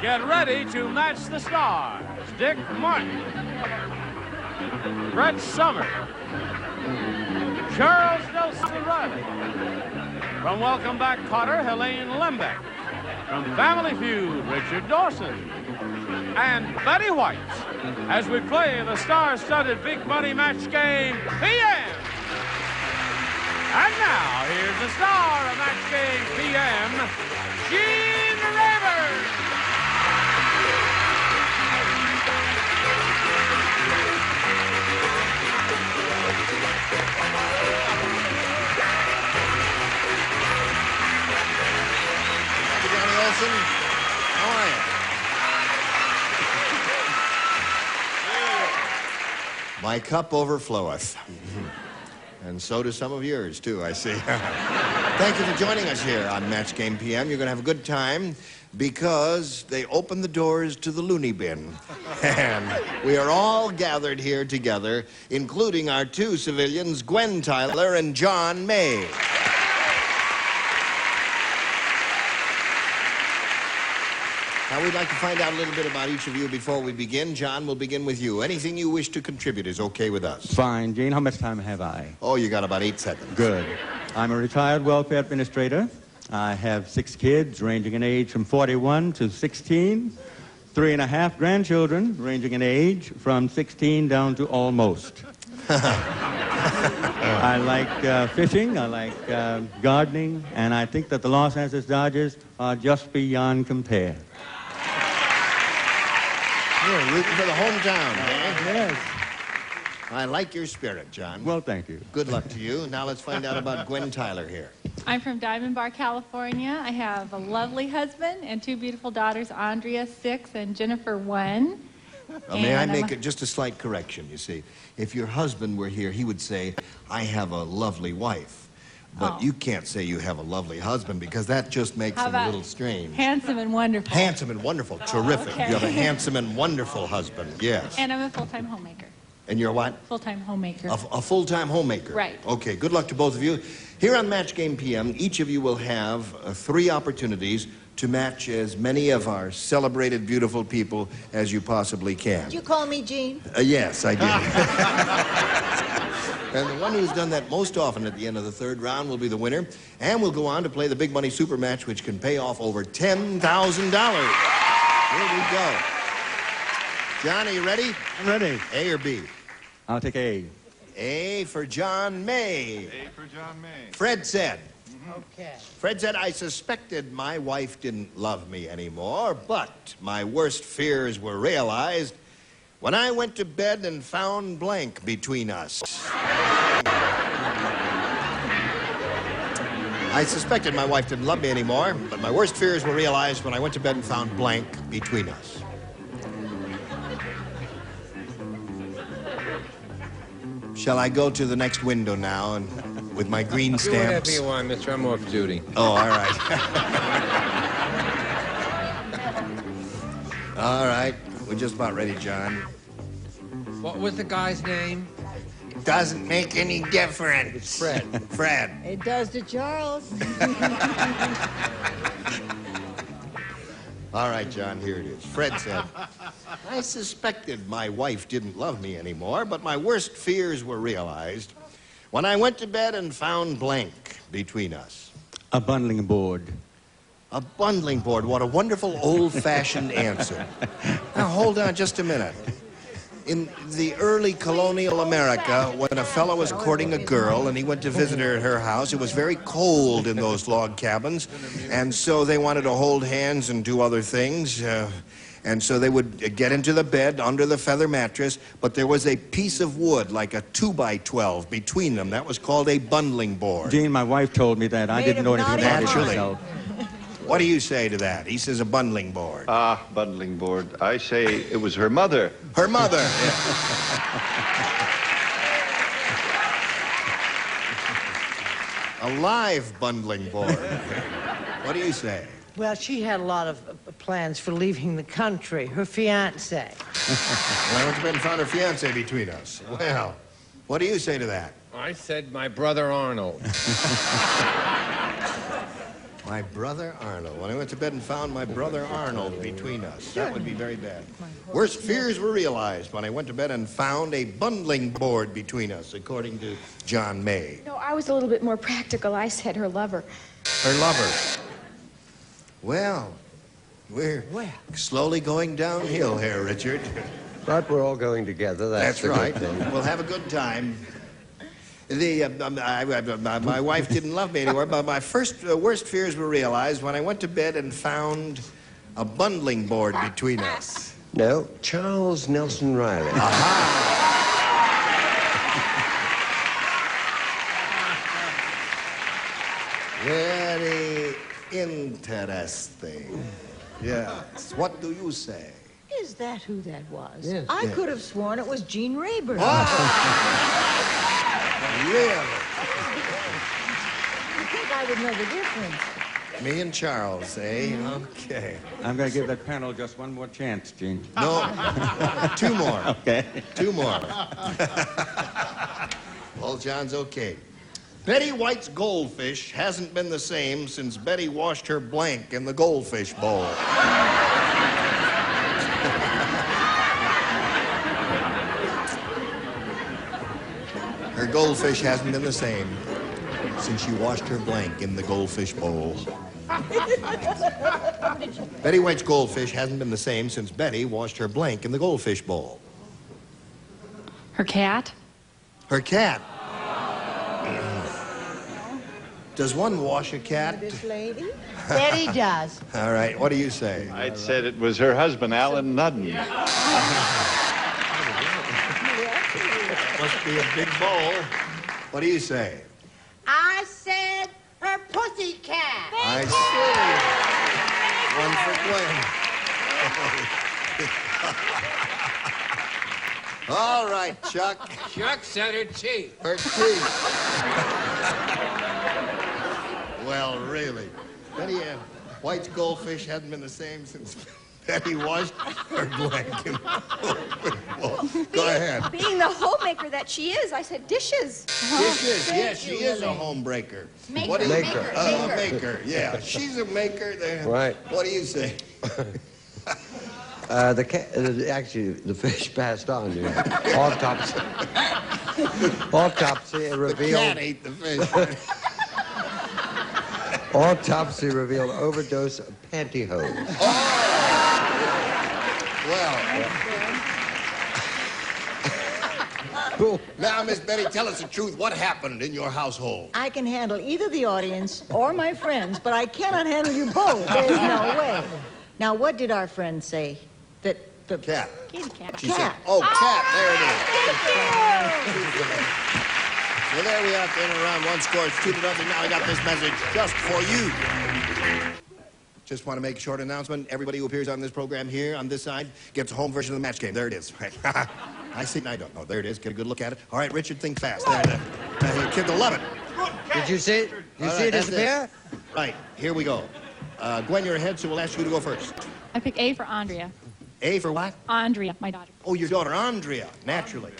Get ready to match the stars. Dick Martin, Brett Somers, Charles Nelson Reilly. From Welcome Back, Kotter, Helaine Lembeck. From Family Feud, Richard Dawson. And Betty White, as we play the star-studded big money match game, PM. And now, here's the star of match game PM, Gene Rayburn. Johnny Olson, how are you? My cup overfloweth. And so do some of yours, too, I see. Thank you for joining us here on Match Game PM. You're going to have a good time because they open the doors to the loony bin. And we are all gathered here together, including our two civilians, Gwen Tyler and John May. Now, we'd like to find out a little bit about each of you before we begin. John, we'll begin with you. Anything you wish to contribute is okay with us. Fine, Gene. How much time have I? Oh, you got about 8 seconds. Good. I'm a retired welfare administrator. I have 6 kids ranging in age from 41 to 16, 3.5 grandchildren ranging in age from 16 down to almost. I like fishing, I like gardening, and I think that the Los Angeles Dodgers are just beyond compare. You're rooting for the hometown, man. Yes. I like your spirit, John. Well, thank you. Good luck to you. Now let's find out about Gwen Tyler here. I'm from Diamond Bar, California. I have a lovely husband and 2 beautiful daughters, Andrea, 6, and Jennifer, 1. May I make just a slight correction, you see? If your husband were here, he would say, I have a lovely wife. But you can't say you have a lovely husband because that just makes him a little strange. Handsome and wonderful. Handsome and wonderful. Terrific. Okay. You have a handsome and wonderful husband, yes. And I'm a full-time homemaker. And you're what? Full-time homemaker. A full-time homemaker. Right. Okay, good luck to both of you. Here on Match Game PM, each of you will have 3 opportunities to match as many of our celebrated, beautiful people as you possibly can. Did you call me Jean? Yes, I did. And the one who's done that most often at the end of the 3rd round will be the winner. And we'll go on to play the big money super match, which can pay off over $10,000. Here we go. John, are you ready? I'm ready. A or B? I'll take A. A for John May. A for John May. Fred said. Okay. Fred said, I suspected my wife didn't love me anymore, but my worst fears were realized when I went to bed and found blank between us. I suspected my wife didn't love me anymore, but my worst fears were realized when I went to bed and found blank between us. Shall I go to the next window now and with my green stamps? Do whatever you want, mister. I'm off duty. Oh, all right. All right. We're just about ready, John. What was the guy's name? Doesn't make any difference. It's Fred. Fred. It does to Charles. All right, John, here it is. Fred said, I suspected my wife didn't love me anymore, but my worst fears were realized when I went to bed and found blank between us. A bundling board. A bundling board. What a wonderful old-fashioned answer. Now, hold on just a minute. In the early colonial America, when a fellow was courting a girl and he went to visit her at her house, it was very cold in those log cabins, and so they wanted to hold hands and do other things, and so they would get into the bed under the feather mattress, but there was a piece of wood, like a 2x12, between them. That was called a bundling board. Gene, my wife told me that. I didn't know anything about it Naturally. myself. What do you say to that? He says a bundling board. Bundling board. I say it was her mother. Her mother. A live bundling board. What do you say? Well, she had a lot of plans for leaving the country. Her fiancé. Well, I went to bed and found her fiancé between us. Well, what do you say to that? I said my brother Arnold. My brother Arnold. When I went to bed and found my brother Arnold between us. That would be very bad. Worst fears were realized when I went to bed and found a bundling board between us, according to John May. No, I was a little bit more practical. I said her lover. Her lover. Well, we're slowly going downhill here, Richard. But we're all going together. That's the right. good thing. We'll have a good time. My wife didn't love me anymore, but my first worst fears were realized when I went to bed and found a bundling board between us. No, Charles Nelson Reilly. Very interesting. Yes. What do you say? Is that who that was? Yes. I could have sworn it was Gene Rayburn. Really? I think I would know the difference. Me and Charles, eh? Okay. I'm going to give that panel just one more chance, Gene. No, two more. Okay. Two more. Well, John's okay. Betty White's goldfish hasn't been the same since Betty washed her blank in the goldfish bowl. Her goldfish hasn't been the same since she washed her blank in the goldfish bowl. Betty White's goldfish hasn't been the same since Betty washed her blank in the goldfish bowl. Her cat? Her cat. Does one wash a cat? This lady? Betty does. All right, what do you say? I'd said it was her husband, Alan Nudden. Must be a big bowl. What do you say? I said her pussy cat. I see. One for Gwen. All right, Chuck. Chuck said her teeth. Her teeth. Well, really. Betty White's goldfish hasn't been the same since Betty washed her blanket. Go ahead. Being the homemaker that she is, I said dishes. Dishes, yes, she is a homebreaker. Maker. Maker. Maker, yeah. She's a maker. Right. What do you say? The cat, actually, the fish passed on. You know. Autopsy. Autopsy The revealed. cat ate the fish. Autopsy revealed overdose of pantyhose. Well. Cool. Now, Miss Betty, tell us the truth. What happened in your household? I can handle either the audience or my friends, but I cannot handle you both. There's no way. Now, what did our friend say? That the Cat. He's a cat. She said, oh, cat, there it is. So there we are, in and around one score. It's 2-0. Now I got this message just for you. Just want to make a short announcement. Everybody who appears on this program here on this side gets a home version of the match game. There it is. I see. I don't know. There it is. Get a good look at it. All right, Richard, think fast. There it is. Your kids will love it. Did you see it? You All see right, it that's disappear? Right, here we go. Gwen, you're ahead, so we'll ask you to go first. I pick A for Andrea. A for what? Andrea, my daughter. Oh, your daughter, Andrea, naturally.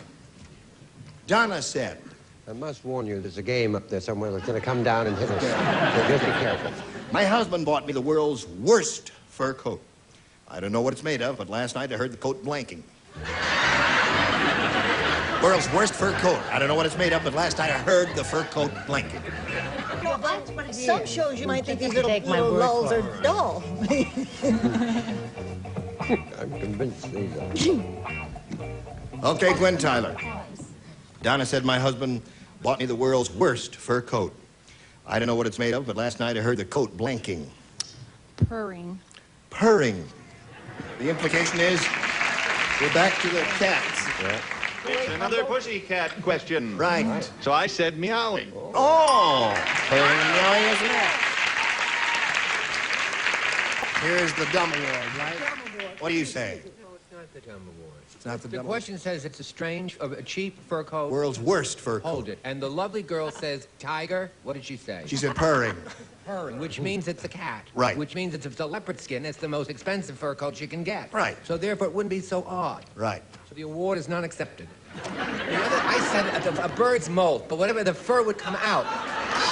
Donna said. I must warn you, there's a game up there somewhere that's going to come down and hit us. So just be careful. My husband bought me the world's worst fur coat. I don't know what it's made of, but last night I heard the coat blanking. World's worst fur coat. I don't know what it's made of, but last night I heard the fur coat blanking. Well, that's what it is. Some shows you might think these little lulls are dull. I'm convinced these are. Okay, Gwen Tyler. Donna said my husband bought me the world's worst fur coat. I don't know what it's made of, but last night I heard the coat blanking. Purring. Purring. The implication is we're back to the cats. Yeah. It's another pussycat question. Right. So I said meowing. Oh! Purring and meowing, isn't it? Here's the dumb award, right? What do you say? No, it's not the dumb award. It's not the The dumb question says it's a strange, a cheap fur coat. World's worst fur coat. Hold it. And the lovely girl says tiger. What did she say? She said purring. Purring, which means it's a cat. Right. Which means if it's a leopard skin, it's the most expensive fur coat you can get. Right. So therefore, it wouldn't be so odd. Right. So the award is not accepted. The other, I said a bird's molt, but whatever, the fur would come out.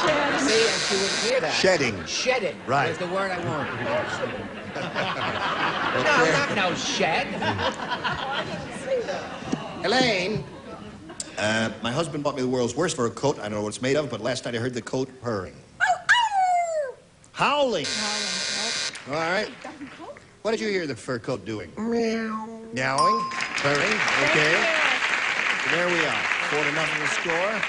See, and she wouldn't hear that. Shedding. Shedding. Right. Was the word I wanted. No, not no shed. Helaine, my husband bought me the world's worst fur coat. I don't know what it's made of, but last night I heard the coat purring. Howling. All right. What did you hear the fur coat doing? Meow. Meowing, purring. Okay. So there we are. 4-0 the score.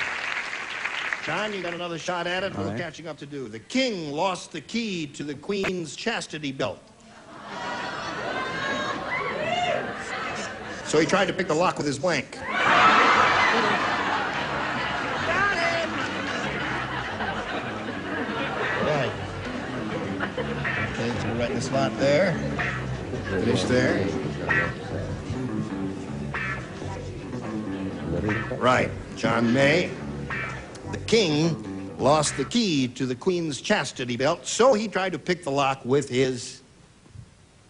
John, you got another shot at it. A little catching up to do. The king lost the key to the queen's chastity belt. So he tried to pick the lock with his blank. Right. Okay, so we're right in the slot there. Finish there. Right. John May. The king lost the key to the queen's chastity belt, so he tried to pick the lock with his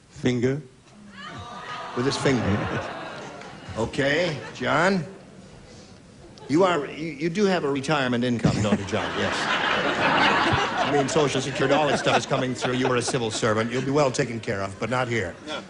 Finger. with his finger. Okay, John. You do have a retirement income, don't you, John? Yes. I mean, Social Security, all that stuff is coming through. You were a civil servant. You'll be well taken care of, but not here. No.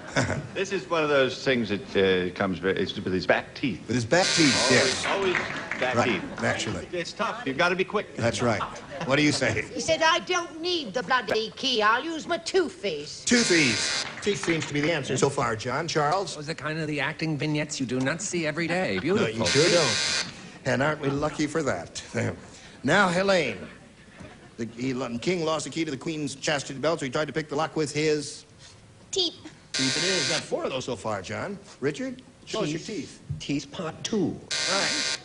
This is one of those things that comes with his back teeth. With his back teeth, yes. Always back Right, teeth. naturally. It's tough. You've got to be quick. That's right. What do you say? He said, I don't need the bloody key. I'll use my toothpiece. Toothies. Teeth seems to be the answer so far, John. Charles? Those are kind of the acting vignettes you do not see every day. No, Beautiful. you sure don't. And aren't we lucky for that? Now, Helaine. The king lost the key to the queen's chastity belt, so he tried to pick the lock with his Teeth. teeth. It is. Got 4 of those so far, John. Richard, show us your teeth. Teeth part 2. Right.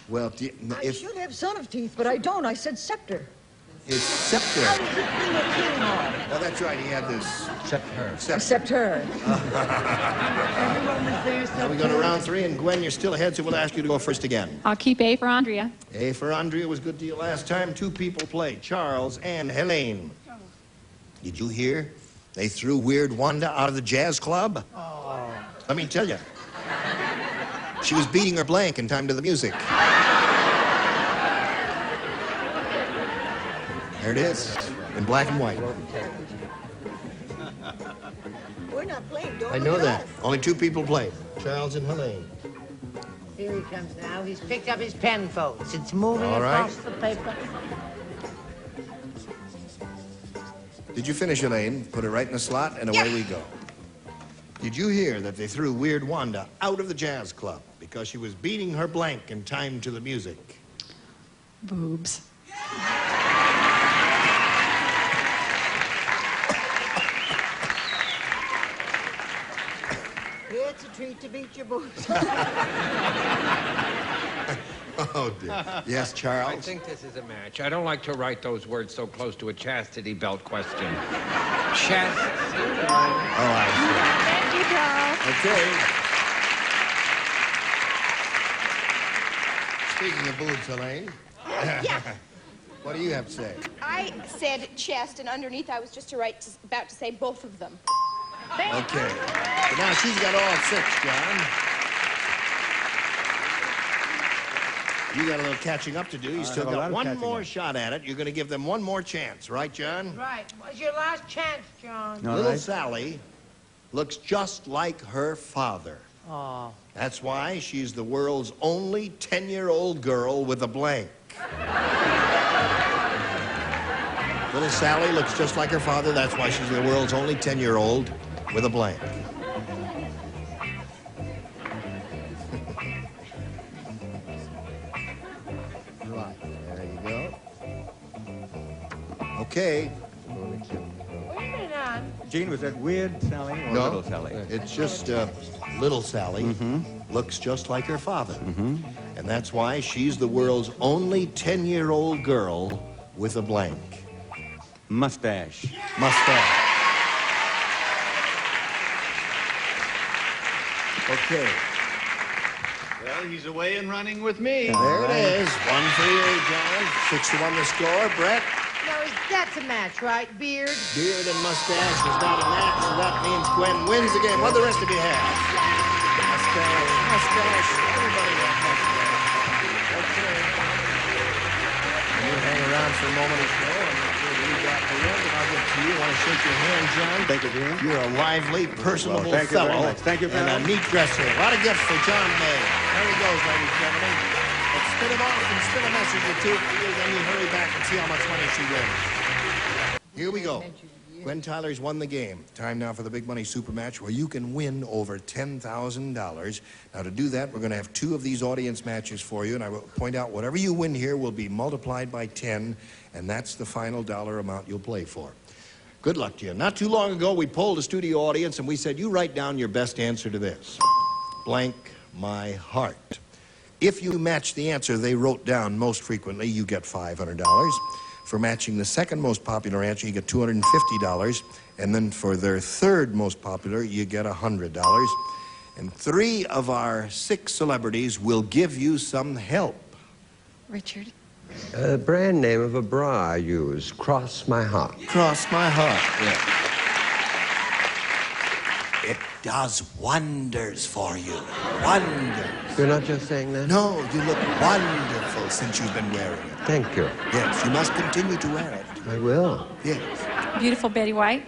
Well, I should have son of teeth, but I don't. I said scepter. his scepter. I was looking at King Hall. Oh, that's right. He had this. Except her. Scepter. Everyone was there. Now we go to round 3, and Gwen, you're still ahead, so we'll ask you to go first again. I'll keep A for Andrea. A for Andrea was good deal last time. 2 people played, Charles and Helaine. Did you hear? They threw Weird Wanda out of the jazz club. Oh. Let me tell you. She was beating her blank in time to the music. There it is, in black and white. We're not playing, don't I know that. Only 2 people played, Charles and Helaine. Here he comes now. He's picked up his pen, folks. It's moving All right. across the paper. Did you finish, Helaine? Put it right in the slot, and away we go. Did you hear that they threw Weird Wanda out of the jazz club because she was beating her blank in time to the music? Boobs. It's a treat to beat your boobs. Oh, dear. Yes, Charles? I think this is a match. I don't like to write those words so close to a chastity belt question. Chastity. Oh, I Thank you, Charles. see. Okay. Speaking of boobs, Helaine. Yeah. What do you have to say? I said chest, and underneath I was just about to say both of them. Okay. So now she's got all 6, John. You got a little catching up to do. You still got one more shot at it. You're going to give them one more chance, right, John? Right. What's your last chance, John? Little Sally looks just like her father. Oh. That's why she's the world's only 10-year-old girl with a blank. Little Sally looks just like her father. That's why she's the world's only 10-year-old with a blank. Right. There you go. Okay. Wait a minute, Ann. Gene, was that Weird Sally or No, Little Sally? it's just little Sally looks just like her father. And that's why she's the world's only 10-year-old girl with a blank. Mustache. Mustache. Okay. Well, he's away and running with me. There it is. 1 for you, John. 6-1 the score. Brett, No, that's a match, right? Beard? beard and mustache is not a match, so that means Gwen wins the game. What do the rest of you have? Mustache, mustache. Everybody has mustache. Okay. And you hang around for a moment or so, and we'll leave that here, and I'll get to you. I want to shake your hand, John. Thank you, Dean. You're a lively, personable Well, thank you very fellow. much. Thank you very and much. a neat dresser. A lot of gifts for John May. There he goes, ladies and gentlemen. Let's spin him off and spin a message or two for you, then you hurry back and see how much money she wins. Here we go. Gwen Tyler's won the game. Time now for the big money super match where you can win over $10,000. Now to do that, we're going to have 2 of these audience matches for you, and I will point out whatever you win here will be multiplied by 10, and that's the final dollar amount you'll play for. Good luck to you. Not too long ago, we polled a studio audience, and we said, you write down your best answer to this. Blank my heart. If you match the answer they wrote down most frequently, you get $500. For matching the second most popular answer, you get $250. And then for their third most popular, you get $100. And 3 of our 6 celebrities will give you some help. Richard. Brand name of a bra I use, Cross My Heart. Cross my heart, yeah. It does wonders for you. Wonders. You're not just saying that? No, you look wonderful since you've been wearing it. Thank you. Yes, you must continue to wear it. I will. Yes. Beautiful Betty White.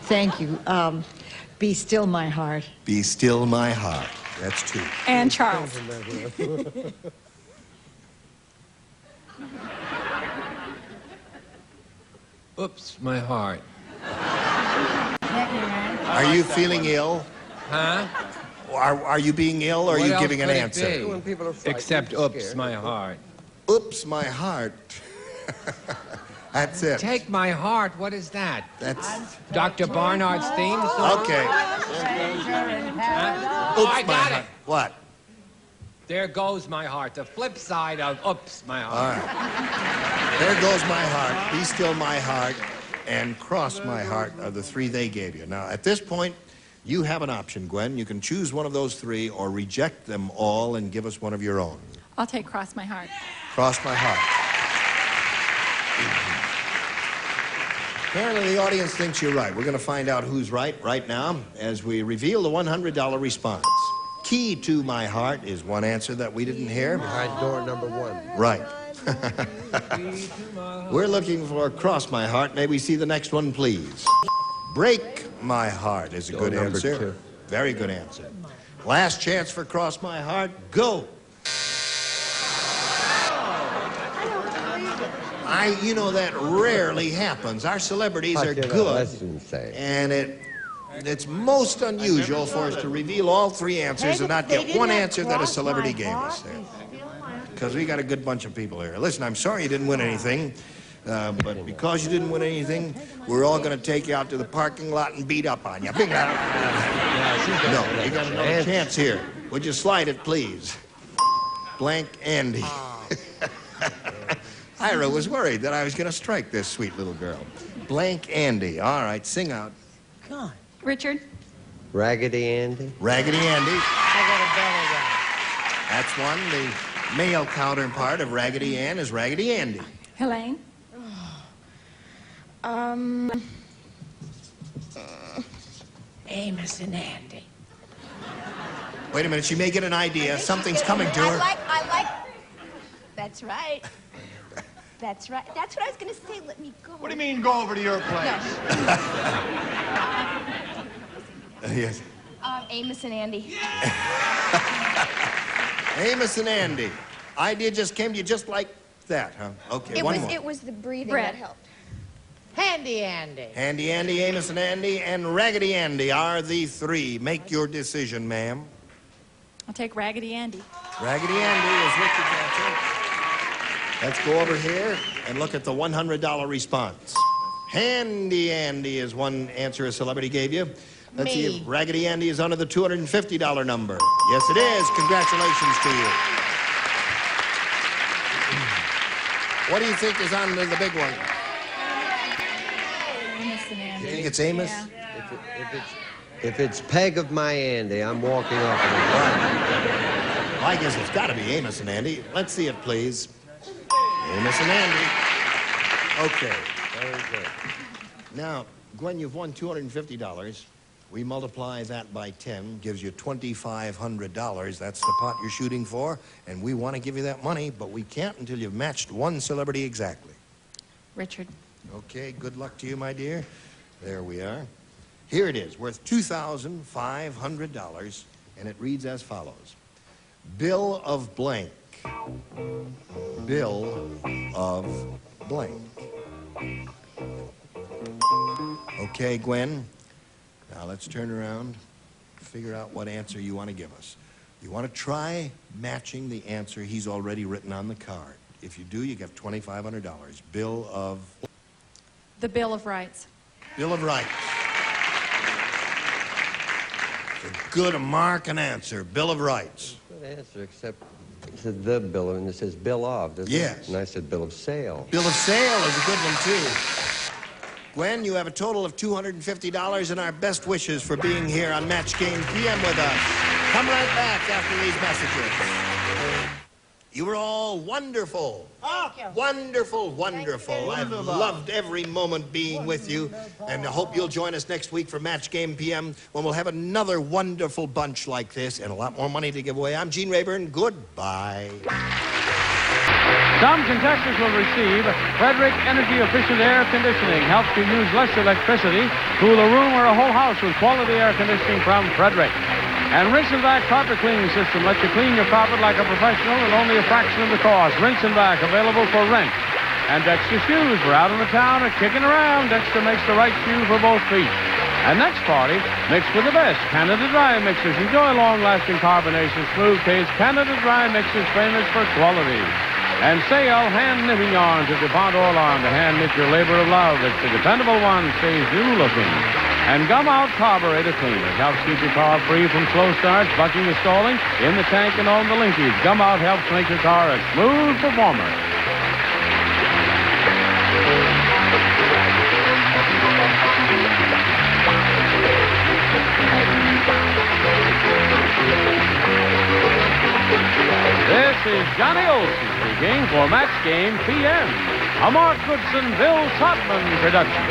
Thank you. Be still my heart. Be still my heart. That's 2. And Charles. Oops, my heart. Are you feeling ill? Huh? Are you being ill, or are What you else giving an could it answer? be? When people are frightened, Except, they're oops, scared. my heart. Oops, my heart. That's it. Take my heart. What is that? That's Dr. Barnard's theme song? okay. Huh? Oops, Oh, I my got heart. it. What? There goes my heart. The flip side of oops, my All heart. right. There goes my heart. Be still my heart, and cross my heart are the 3 they gave you. Now, at this point, you have an option, Gwen. You can choose one of those 3 or reject them all and give us one of your own. I'll take Cross My Heart. Cross my heart. Apparently, the audience thinks you're right. We're going to find out who's right now as we reveal the $100 response. Key to my heart is one answer that we didn't hear. Behind door number 1. Right. We're looking for Cross My Heart. May we see the next one, please? Break My Heart is a good number answer. 2. Very good answer. Last chance for Cross My Heart. Go. You know, that rarely happens. Our celebrities are good, and it's most unusual for us to reveal all 3 answers and not get one answer that a celebrity gave us. Because we got a good bunch of people here. Listen, I'm sorry you didn't win anything, but because you didn't win anything, we're all going to take you out to the parking lot and beat up on you. No, you got another chance here. Would you slide it, please? Blank Andy. Ira was worried that I was going to strike this sweet little girl. Blank Andy. All right, sing out. Come on. Richard. Raggedy Andy. Raggedy Andy. I got a better That's one. The male counterpart of Raggedy Ann is Raggedy Andy. Helaine. Amos and Andy. Wait a minute, she may get an idea. Something's coming to her. I like. That's right. That's right. That's what I was going to say. Let me go. What do you mean, go over to your place? Yes. Amos and Andy. Amos and Andy. Idea just came to you just like that, huh? Okay, one more. It was the breathing Brett. that helped. Handy Andy. Handy Andy, Amos and Andy, and Raggedy Andy are the 3. Make your decision, ma'am. I'll take Raggedy Andy. Raggedy Andy is Richard's answer. Let's go over here and look at the $100 response. Handy Andy is one answer a celebrity gave you. Let's see if Raggedy Andy is under the $250 number. Yes, it is. Congratulations to you. What do you think is on the big one? Amos and Andy. You think it's Amos? Yeah. If it's Peg of my Andy, I'm walking off. Well, I guess it's got to be Amos and Andy. Let's see it, please. Amos and Andy. Okay, very good. Now, Gwen, you've won $250. We multiply that by 10, gives you $2,500. That's the pot you're shooting for, and we want to give you that money, but we can't until you've matched one celebrity exactly. Richard. Okay, good luck to you, my dear. There we are. Here it is, worth $2,500, and it reads as follows. Bill of blank. Bill of blank. Okay, Gwen. Now let's turn around, figure out what answer you want to give us. You want to try matching the answer he's already written on the card. If you do, you get $2,500. Bill of... The Bill of Rights. Bill of Rights. A good American answer. Bill of Rights. Good answer, except it said the bill, and it says bill of, doesn't it? Yes. And I said bill of sale. Bill of sale is a good one, too. Gwen, you have a total of $250 and our best wishes for being here on Match Game PM with us. Come right back after these messages. You were all wonderful. Thank you. Wonderful, wonderful. I've loved every moment being with you, and I hope you'll join us next week for Match Game PM when we'll have another wonderful bunch like this and a lot more money to give away. I'm Gene Rayburn. Goodbye. Some contestants will receive Frederick Energy Efficient Air Conditioning. Helps you use less electricity, cool a room or a whole house with quality air conditioning from Frederick. And Rinse and Back Carpet Cleaning System lets you clean your carpet like a professional at only a fraction of the cost. Rinse and Back, available for rent. And Dexter Shoes, we're out in the town or kicking around. Dexter makes the right shoe for both feet. And next party, mixed with the best Canada Dry mixers. Enjoy long-lasting carbonation, smooth taste. Canada Dry mixers, famous for quality. And Sale hand knitting yarn to DuPont Orlon to hand knit your labor of love. It's the dependable one, stays new looking. And Gum Out Carburetor Cleaner helps keep your car free from slow starts, bucking and stalling, in the tank and on the linkage. Gum Out helps make your car a smooth performer. This is Johnny Olson speaking for Match Game PM, a Mark Goodson, Bill Todman production.